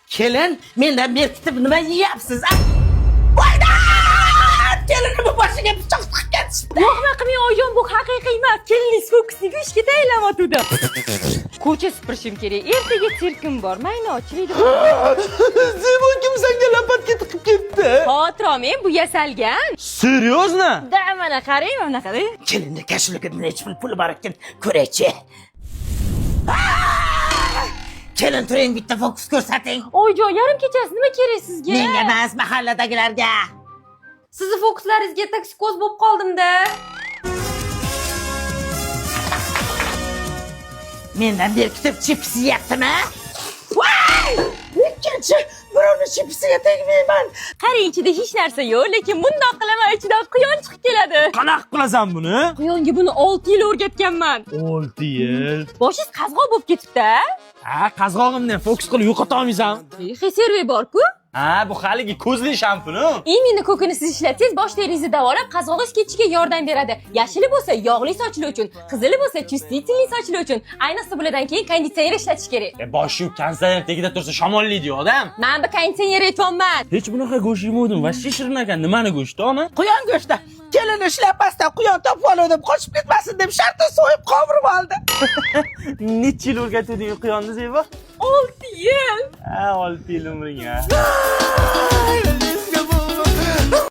Kelin, mendan berkitib nima yeyapsiz? Voyda! Kelinimni boshiga pichoq tiqib ketishdi. Vohma qilmang oyijon, bu haqiqiy emas. Kelinlik fokusini ishga tayinlamoqda. Ko'cha supurishim kerak. Ertaga sirkim bor. Mayna ochiladi. Zebo kimsanga lapatga tiqib ketdi. Xotiram, bu yasalgan. Серьезно? Da mana qarang, mana qarang. Kelinni kashligida necha pul bor ekan ko'raychi. Kelin turing, bitta fokus ko'rsating. Oyijon, yarim kechasi nima kerak sizga? Menga emas, mahalladagilarga. Sizni fokuslaringizga toksikoz bo'lib qoldim-da. Mendan berkitib chips yeyaptimi? Voy! Ikkinchi birovni chipsiga tegmayman. Qarang, ichida hech narsa yo'q, lekin bundoq qilaman, ichidan quyon chiqib keladi. Qanaqa qilasan buni? Quyonga buni 6 yil o'rgatganman. 6 yil. Boshingiz qazg'oq bo'lib ketibdi-a? Ha, qazg'og'imdan fokus qilib yo'qota olmaysan. Reserve bor-ku. Ha, bu haligi ko'zli shampuni. Imini ko'kini siz ishlatsangiz, bosh teringizni davolab, qazg'og'ingiz ketishiga yordam beradi. Yashili bo'lsa yog'li sochli uchun, qizili bo'lsa chustительный sochli uchun. Ayniqsa bulardan keyin konditsioner ishlatish kerak. Boshi konsert tagida tursa shamollaydi odam. Men bu konditsioner aytmayman. Hech bunaqa go'sht yemovdim. Va shirin ekan. Nimani go'shti, ona? Quyon go'shti. Kelin ishlatmasdan quyon topib oldim, qochib ketmasin deb shartda so'yib qovurib oldi. Necha yil o'rgatding quyonni, Zebo? 6 yil. Ha, 6 yil umring.